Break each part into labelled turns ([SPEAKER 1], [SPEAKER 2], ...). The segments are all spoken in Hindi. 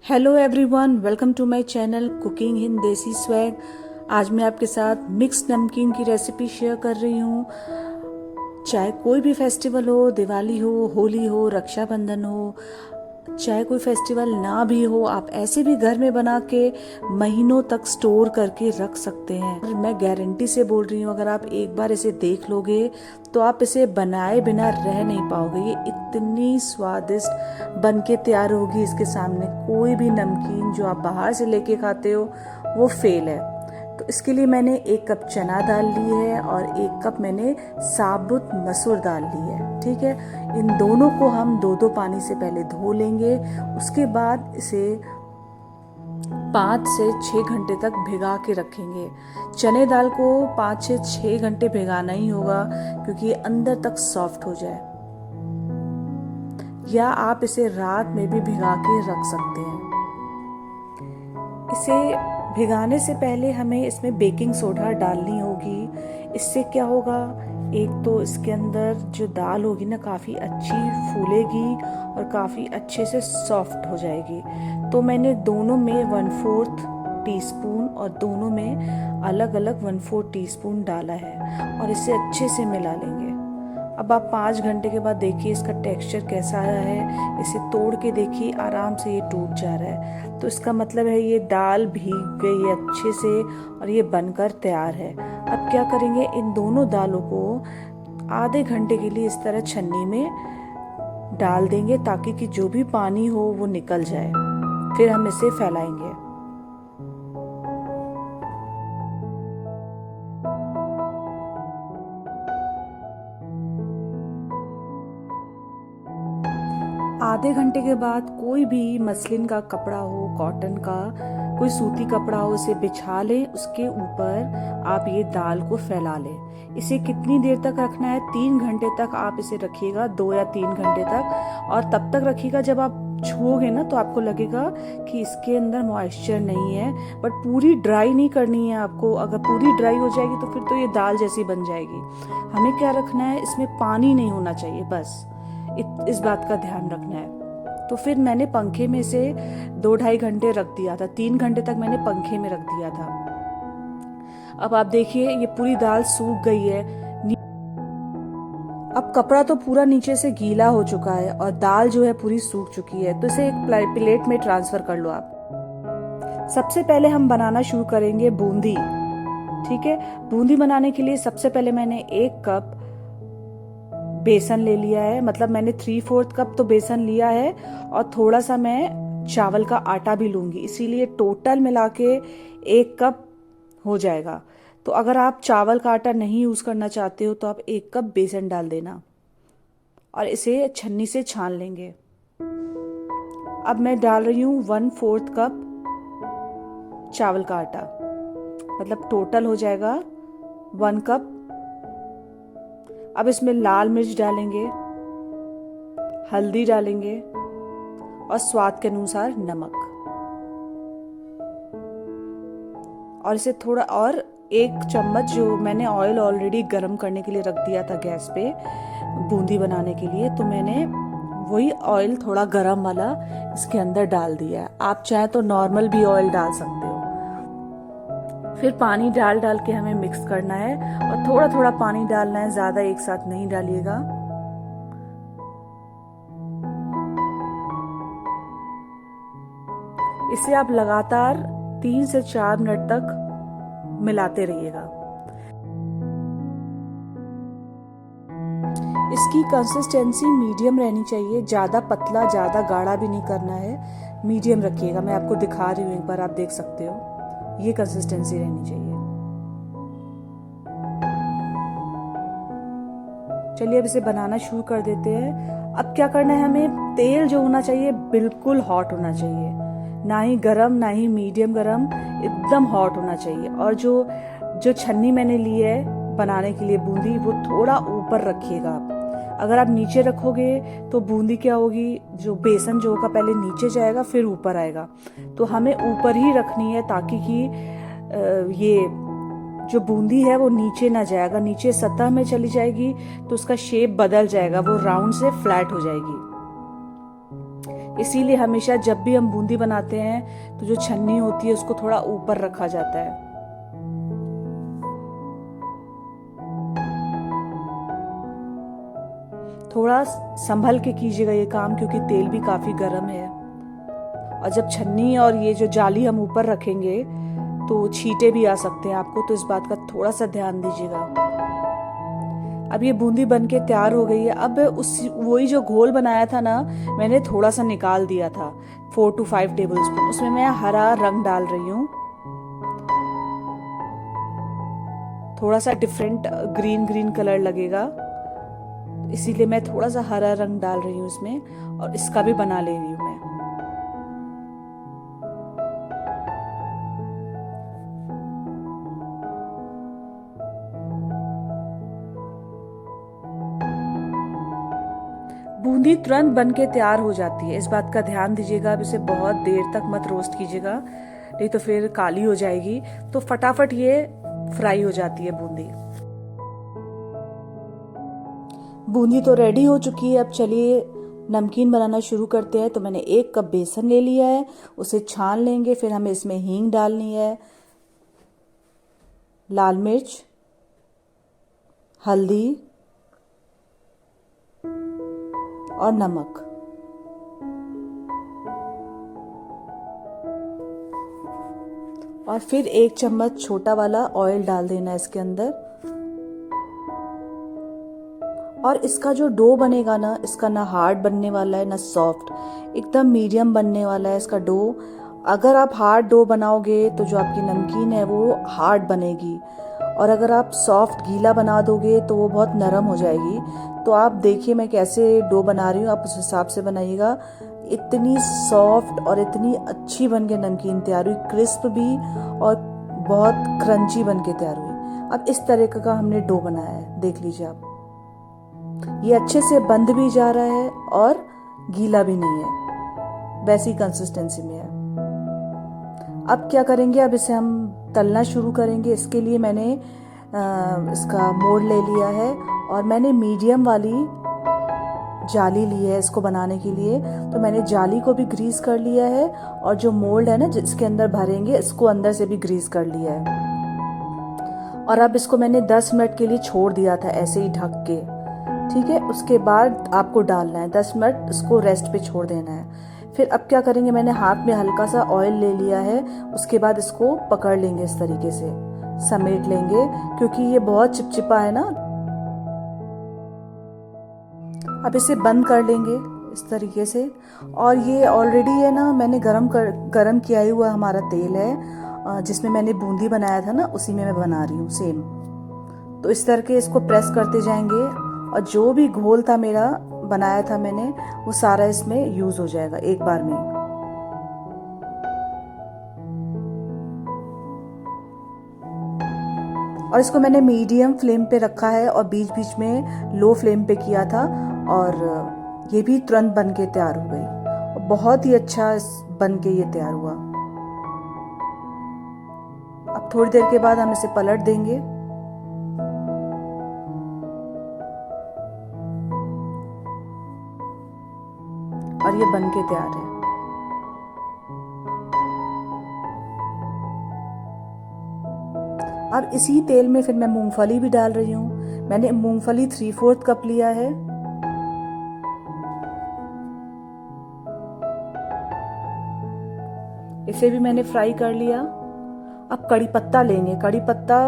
[SPEAKER 1] Hello everyone, welcome to my channel cooking in desi swag. आज मैं आपके साथ मिक्स नमकीन की रेसिपी शेयर कर रही हूँ। चाहे कोई भी फेस्टिवल हो, दिवाली हो, होली हो, रक्षाबंधन हो, चाहे कोई फेस्टिवल ना भी हो, आप ऐसे भी घर में बना के महीनों तक स्टोर करके रख सकते हैं। और मैं गारंटी से बोल रही हूँ, अगर आप एक बार इसे देख लोगे तो आप इसे बनाए बिना रह नहीं पाओगे। ये इतनी स्वादिष्ट बन के तैयार होगी, इसके सामने कोई भी नमकीन जो आप बाहर से लेके खाते हो वो फेल है। तो इसके लिए मैंने 1 कप चना दाल ली है और 1 कप मैंने साबुत मसूर दाल ली है। ठीक है, इन दोनों को हम 2-2 पानी से पहले धो लेंगे। उसके बाद इसे 5 से 6 घंटे तक भिगा के रखेंगे। चने दाल को 5 से 6 घंटे भिगाना ही होगा, क्योंकि ये अंदर तक सॉफ्ट हो जाए। या आप इसे रात में भी भिगा के रख सकते हैं। इसे भिगाने से पहले हमें इसमें बेकिंग सोडा डालनी होगी। इससे क्या होगा, एक तो इसके अंदर जो दाल होगी ना काफ़ी अच्छी फूलेगी और काफ़ी अच्छे से सॉफ्ट हो जाएगी। तो मैंने दोनों में 1/4 टीस्पून और दोनों में अलग अलग 1/4 टीस्पून डाला है और इसे अच्छे से मिला लेंगे। अब आप 5 घंटे के बाद देखिए इसका टेक्सचर कैसा आया है। इसे तोड़ के देखिए, आराम से ये टूट जा रहा है। तो इसका मतलब है ये दाल भीग गई है अच्छे से और ये बनकर तैयार है। अब क्या करेंगे, इन दोनों दालों को आधे घंटे के लिए इस तरह छन्नी में डाल देंगे, ताकि कि जो भी पानी हो वो निकल जाए। फिर हम इसे फैलाएंगे। आधे घंटे के बाद कोई भी मसलिन का कपड़ा हो, कॉटन का कोई सूती कपड़ा हो, इसे बिछा लें। उसके ऊपर आप ये दाल को फैला लें। इसे कितनी देर तक रखना है, 3 घंटे तक आप इसे रखिएगा, 2 या 3 घंटे तक। और तब तक रखिएगा जब आप छुओगे ना तो आपको लगेगा कि इसके अंदर मॉइस्चर नहीं है। बट पूरी ड्राई नहीं करनी है आपको। अगर पूरी ड्राई हो जाएगी तो फिर तो ये दाल जैसी बन जाएगी। हमें क्या रखना है, इसमें पानी नहीं होना चाहिए, बस इस बात का ध्यान रखना है। तो फिर मैंने पंखे में से 2-2.5 घंटे रख दिया था, 3 घंटे तक मैंने पंखे में रख दिया था। अब आप देखिए ये पूरी दाल सूख गई है। अब कपड़ा तो पूरा नीचे से गीला हो चुका है और दाल जो है पूरी सूख चुकी है। तो इसे एक प्लेट में ट्रांसफर कर लो आप। सबसे पहले हम बनाना शुरू करेंगे बूंदी। ठीक है, बूंदी बनाने के लिए सबसे पहले मैंने 1 कप बेसन ले लिया है। मतलब मैंने 3/4 कप तो बेसन लिया है और थोड़ा सा मैं चावल का आटा भी लूंगी, इसीलिए टोटल मिला के 1 कप हो जाएगा। तो अगर आप चावल का आटा नहीं यूज करना चाहते हो तो आप 1 कप बेसन डाल देना और इसे छन्नी से छान लेंगे। अब मैं डाल रही हूँ 1/4 कप चावल का आटा, मतलब टोटल हो जाएगा 1 कप। अब इसमें लाल मिर्च डालेंगे, हल्दी डालेंगे और स्वाद के अनुसार नमक। और इसे थोड़ा और 1 चम्मच जो मैंने ऑयल ऑलरेडी गर्म करने के लिए रख दिया था गैस पे बूंदी बनाने के लिए, तो मैंने वही ऑयल थोड़ा गर्म वाला इसके अंदर डाल दिया है। आप चाहे तो नॉर्मल भी ऑयल डाल सकते हो। फिर पानी डाल डाल के हमें मिक्स करना है और थोड़ा थोड़ा पानी डालना है, ज्यादा एक साथ नहीं डालिएगा। इसे आप लगातार 3 से 4 मिनट तक मिलाते रहिएगा। इसकी कंसिस्टेंसी मीडियम रहनी चाहिए, ज्यादा पतला ज्यादा गाढ़ा भी नहीं करना है, मीडियम रखिएगा। मैं आपको दिखा रही हूँ, एक बार आप देख सकते हो, ये कंसिस्टेंसी रहनी चाहिए। चलिए अब इसे बनाना शुरू कर देते हैं। अब क्या करना है, हमें तेल जो होना चाहिए बिल्कुल हॉट होना चाहिए, ना ही गरम ना ही मीडियम गरम, एकदम हॉट होना चाहिए। और जो छन्नी मैंने ली है बनाने के लिए बूंदी, वो थोड़ा ऊपर रखिएगा आप। अगर आप नीचे रखोगे तो बूंदी क्या होगी, जो बेसन जो होगा पहले नीचे जाएगा फिर ऊपर आएगा। तो हमें ऊपर ही रखनी है, ताकि कि ये जो बूंदी है वो नीचे ना जाएगा, नीचे सतह में चली जाएगी तो उसका शेप बदल जाएगा, वो राउंड से फ्लैट हो जाएगी। इसीलिए हमेशा जब भी हम बूंदी बनाते हैं तो जो छन्नी होती है उसको थोड़ा ऊपर रखा जाता है। थोड़ा संभल के कीजिएगा ये काम, क्योंकि तेल भी काफी गर्म है। और जब छन्नी और ये जो जाली हम ऊपर रखेंगे तो छींटे भी आ सकते हैं आपको, तो इस बात का थोड़ा सा ध्यान दीजिएगा। अब ये बूंदी बन के तैयार हो गई है। अब वही जो घोल बनाया था ना, मैंने थोड़ा सा निकाल दिया था, 4 to 5 टेबल स्पून। उसमें मैं हरा रंग डाल रही हूँ, थोड़ा सा डिफरेंट ग्रीन ग्रीन कलर लगेगा, इसीलिए मैं थोड़ा सा हरा रंग डाल रही हूँ इसमें। और इसका भी बना ले रही हूँ मैं। बूंदी तुरंत बन के तैयार हो जाती है, इस बात का ध्यान दीजिएगा। अब इसे बहुत देर तक मत रोस्ट कीजिएगा, नहीं तो फिर काली हो जाएगी। तो फटाफट ये फ्राई हो जाती है बूंदी। बूंदी तो रेडी हो चुकी है। अब चलिए नमकीन बनाना शुरू करते हैं। तो मैंने 1 कप बेसन ले लिया है, उसे छान लेंगे। फिर हमें इसमें हींग डालनी है, लाल मिर्च, हल्दी और नमक। और फिर 1 चम्मच छोटा वाला ऑयल डाल देना है इसके अंदर। और इसका जो डो बनेगा ना, इसका ना हार्ड बनने वाला है ना सॉफ्ट, एकदम मीडियम बनने वाला है इसका डो। अगर आप हार्ड डो बनाओगे तो जो आपकी नमकीन है वो हार्ड बनेगी, और अगर आप सॉफ्ट गीला बना दोगे तो वो बहुत नरम हो जाएगी। तो आप देखिए मैं कैसे डो बना रही हूँ, आप उस हिसाब से बनाइएगा। इतनी सॉफ्ट और इतनी अच्छी बन के नमकीन तैयार हुई, क्रिस्प भी और बहुत क्रंची बन के तैयार हुई। अब इस तरह का हमने डो बनाया है, देख लीजिए आप। ये अच्छे से बंध भी जा रहा है और गीला भी नहीं है, वैसी कंसिस्टेंसी में है। अब क्या करेंगे, अब इसे हम तलना शुरू करेंगे। इसके लिए मैंने इसका मोल्ड ले लिया है, और मैंने मीडियम वाली जाली ली है इसको बनाने के लिए। तो मैंने जाली को भी ग्रीस कर लिया है, और जो मोल्ड है ना जिसके अंदर भरेंगे, इसको अंदर से भी ग्रीस कर लिया है। और अब इसको मैंने 10 मिनट के लिए छोड़ दिया था ऐसे ही ढक के, ठीक है। उसके बाद आपको डालना है, 10 मिनट इसको रेस्ट पे छोड़ देना है। फिर अब क्या करेंगे, मैंने हाथ में हल्का सा ऑयल ले लिया है, उसके बाद इसको पकड़ लेंगे, इस तरीके से समेट लेंगे, क्योंकि ये बहुत चिपचिपा है ना। अब इसे बंद कर लेंगे इस तरीके से। और ये ऑलरेडी है ना, मैंने गरम किया ही हुआ हमारा तेल है, जिसमें मैंने बूंदी बनाया था ना, उसी में मैं बना रही हूँ सेम। तो इस तरह के इसको प्रेस करते जाएंगे, और जो भी घोल था मेरा बनाया था मैंने, वो सारा इसमें यूज हो जाएगा एक बार में। और इसको मैंने मीडियम फ्लेम पे रखा है, और बीच बीच में लो फ्लेम पे किया था, और ये भी तुरंत बन के तैयार हो गई। और बहुत ही अच्छा बन के ये तैयार हुआ। अब थोड़ी देर के बाद हम इसे पलट देंगे। और ये बन के तैयार है। अब इसी तेल में फिर मैं मूंगफली भी डाल रही हूँ। मैंने मूंगफली 3/4 कप लिया है। इसे भी मैंने फ्राई कर लिया। अब कड़ी पत्ता लेंगे। कड़ी पत्ता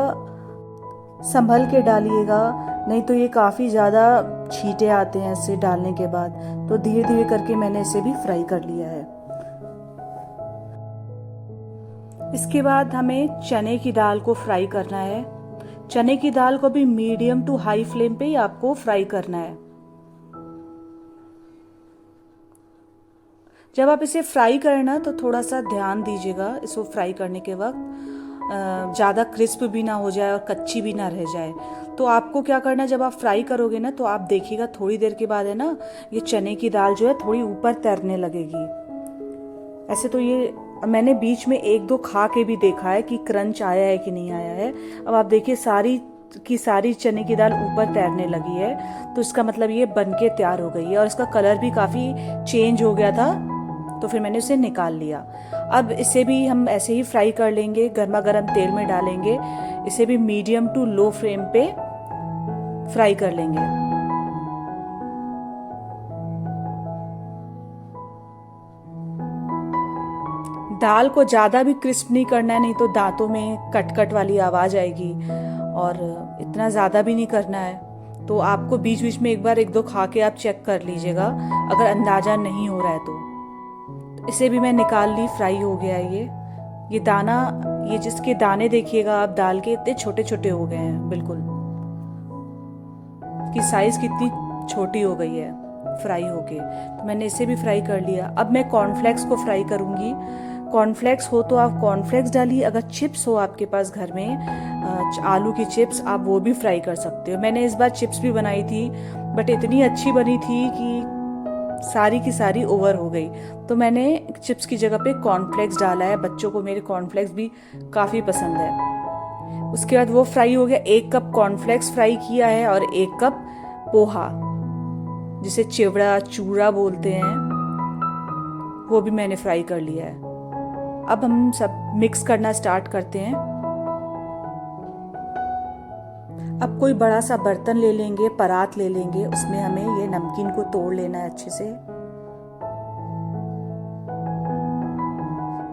[SPEAKER 1] संभल के डालिएगा, नहीं तो ये काफ़ी ज़्यादा छींटे आते हैं इसे डालने के बाद। तो धीरे धीरे करके मैंने इसे भी फ्राई कर लिया है। इसके बाद हमें चने की दाल को फ्राई करना है। चने की दाल को भी मीडियम टू हाई फ्लेम पे ही आपको फ्राई करना है। जब आप इसे फ्राई करें ना, तो थोड़ा सा ध्यान दीजिएगा इसको फ्राई करने के वक्त, ज़्यादा क्रिस्प भी ना हो जाए और कच्ची भी ना रह जाए। तो आपको क्या करना है, जब आप फ्राई करोगे ना, तो आप देखिएगा थोड़ी देर के बाद है ना, ये चने की दाल जो है थोड़ी ऊपर तैरने लगेगी। ऐसे तो ये मैंने बीच में 1-2 खा के भी देखा है कि क्रंच आया है कि नहीं आया है। अब आप देखिए सारी की सारी चने की दाल ऊपर तैरने लगी है, तो इसका मतलब ये बन के तैयार हो गई है। और इसका कलर भी काफ़ी चेंज हो गया था तो फिर मैंने उसे निकाल लिया। अब इसे भी हम ऐसे ही फ्राई कर लेंगे, गर्मा गर्म तेल में डालेंगे। इसे भी मीडियम टू लो फ्लेम पे फ्राई कर लेंगे। दाल को ज़्यादा भी क्रिस्प नहीं करना है, नहीं तो दांतों में कट कट वाली आवाज़ आएगी, और इतना ज़्यादा भी नहीं करना है। तो आपको बीच बीच में एक बार एक दो खा के आप चेक कर लीजिएगा अगर अंदाज़ा नहीं हो रहा है तो। इसे भी मैं निकाल ली, फ्राई हो गया ये दाना, ये जिसके दाने देखिएगा आप दाल के इतने छोटे छोटे हो गए हैं, बिल्कुल इसकी साइज़ कितनी छोटी हो गई है फ्राई होके। तो मैंने इसे भी फ्राई कर लिया। अब मैं कॉर्नफ्लेक्स को फ्राई करूँगी। कॉर्नफ्लेक्स हो तो आप कॉर्नफ्लेक्स डालिए, अगर चिप्स हो आपके पास घर में आलू की चिप्स, आप वो भी फ्राई कर सकते हो। मैंने इस बार चिप्स भी बनाई थी, बट इतनी अच्छी बनी थी कि सारी की सारी ओवर हो गई, तो मैंने चिप्स की जगह पे कॉर्नफ्लेक्स डाला है। बच्चों को मेरे कॉर्नफ्लेक्स भी काफ़ी पसंद है। उसके बाद वो फ्राई हो गया। 1 कप कॉर्नफ्लेक्स फ्राई किया है और 1 कप पोहा, जिसे चिवड़ा चूड़ा बोलते हैं, वो भी मैंने फ्राई कर लिया है। अब हम सब मिक्स करना स्टार्ट करते हैं। अब कोई बड़ा सा बर्तन ले लेंगे, परात ले लेंगे, उसमें हमें ये नमकीन को तोड़ लेना है अच्छे से।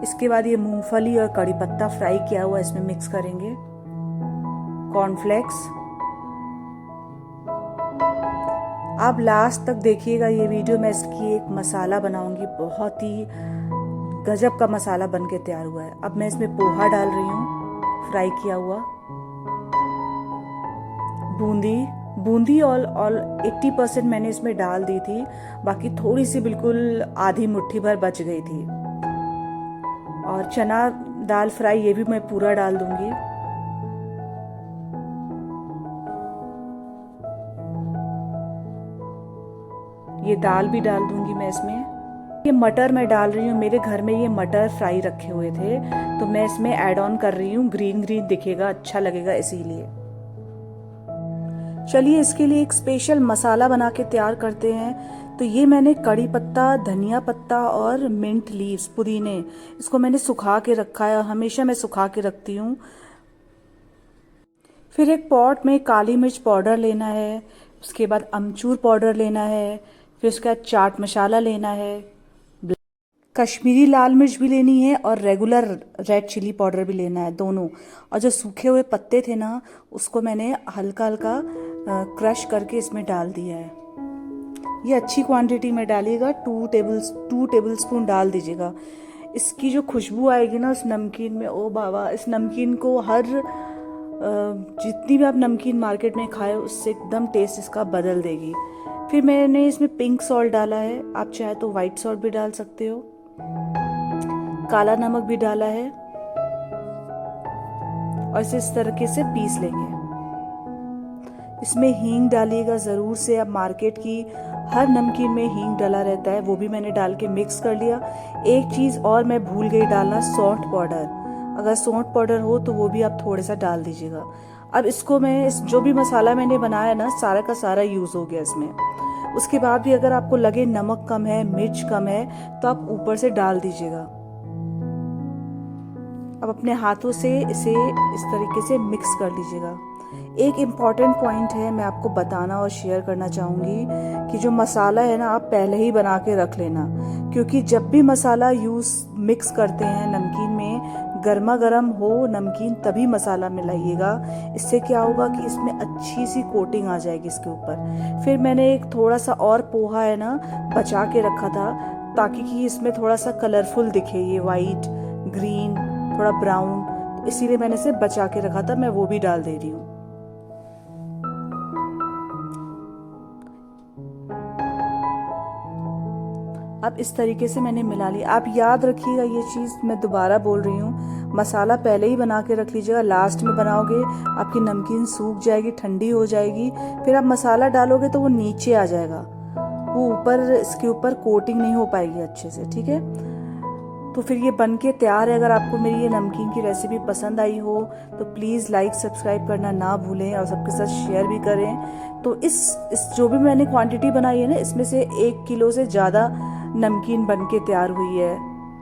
[SPEAKER 1] इसके बाद ये मूंगफली और कड़ी पत्ता फ्राई किया हुआ इसमें मिक्स करेंगे। कॉर्नफ्लेक्स, आप लास्ट तक देखिएगा ये वीडियो, मैं इसकी एक मसाला बनाऊंगी, बहुत ही गजब का मसाला बन के तैयार हुआ है। अब मैं इसमें पोहा डाल रही हूँ, फ्राई किया हुआ। बूंदी और 80% मैंने इसमें डाल दी थी, बाकी थोड़ी सी बिल्कुल आधी मुट्ठी भर बच गई थी। और चना दाल फ्राई, ये भी मैं पूरा डाल दूंगी। ये दाल भी डाल दूंगी मैं इसमें। ये मटर मैं डाल रही हूँ, मेरे घर में ये मटर फ्राई रखे हुए थे, तो मैं इसमें ऐड ऑन कर रही हूँ। ग्रीन ग्रीन दिखेगा, अच्छा लगेगा इसीलिए। चलिए इसके लिए एक स्पेशल मसाला बना के तैयार करते हैं। तो ये मैंने कड़ी पत्ता, धनिया पत्ता और मिंट लीव्स, पुदीने, इसको मैंने सुखा के रखा है, हमेशा मैं सुखा के रखती हूँ। फिर एक पॉट में काली मिर्च पाउडर लेना है, उसके बाद अमचूर पाउडर लेना है, फिर उसके बाद चाट मसाला लेना है, कश्मीरी लाल मिर्च भी लेनी है, और रेगुलर रेड चिली पाउडर भी लेना है, दोनों। और जो सूखे हुए पत्ते थे ना, उसको मैंने हल्का हल्का क्रश करके इसमें डाल दिया है। ये अच्छी क्वांटिटी में डालिएगा, 2 टेबल स्पून डाल दीजिएगा। इसकी जो खुशबू आएगी ना उस नमकीन में, ओ बाबा, इस नमकीन को जितनी भी आप नमकीन मार्केट में खाए उससे एकदम टेस्ट इसका बदल देगी। फिर मैंने इसमें पिंक सॉल्ट डाला है, आप चाहे तो वाइट सॉल्ट भी डाल सकते हो। काला नमक भी डाला है, और इस तरीके से पीस लेंगे। इसमें हींग डालिएगा ज़रूर से, अब मार्केट की हर नमकीन में हींग डाला रहता है, वो भी मैंने डाल के मिक्स कर लिया। एक चीज़ और मैं भूल गई डालना, सौंठ पाउडर। अगर सौंठ पाउडर हो तो वो भी आप थोड़ा सा डाल दीजिएगा। अब इसको मैं जो भी मसाला मैंने बनाया ना, सारा का सारा यूज़ हो गया इसमें। उसके बाद भी अगर आपको लगे नमक कम है, मिर्च कम है, तो आप ऊपर से डाल दीजिएगा। अब अपने हाथों से इसे इस तरीके से मिक्स कर लीजिएगा। एक इम्पॉर्टेंट पॉइंट है, मैं आपको बताना और शेयर करना चाहूँगी कि जो मसाला है ना, आप पहले ही बना के रख लेना, क्योंकि जब भी मसाला मिक्स करते हैं नमकीन में, गर्मा गर्म हो नमकीन तभी मसाला मिलाइएगा। इससे क्या होगा कि इसमें अच्छी सी कोटिंग आ जाएगी इसके ऊपर। फिर मैंने एक थोड़ा सा और पोहा है ना बचा के रखा था, ताकि कि इसमें थोड़ा सा कलरफुल दिखे, ये वाइट, ग्रीन, थोड़ा ब्राउन, इसीलिए मैंने इसे बचा के रखा था, मैं वो भी डाल दे रही हूँ। अब इस तरीके से मैंने मिला लिया। आप याद रखिएगा ये चीज़, मैं दोबारा बोल रही हूँ, मसाला पहले ही बना के रख लीजिएगा। लास्ट में बनाओगे आपकी नमकीन सूख जाएगी, ठंडी हो जाएगी, फिर आप मसाला डालोगे तो वो नीचे आ जाएगा, वो ऊपर इसके ऊपर कोटिंग नहीं हो पाएगी अच्छे से, ठीक है। तो फिर ये बन के तैयार है। अगर आपको मेरी ये नमकीन की रेसिपी पसंद आई हो तो प्लीज़ लाइक सब्सक्राइब करना ना भूलें और सबके साथ शेयर भी करें। तो इस जो भी मैंने क्वांटिटी बनाई है ना, इसमें से 1 किलो से ज़्यादा नमकीन बन के तैयार हुई है।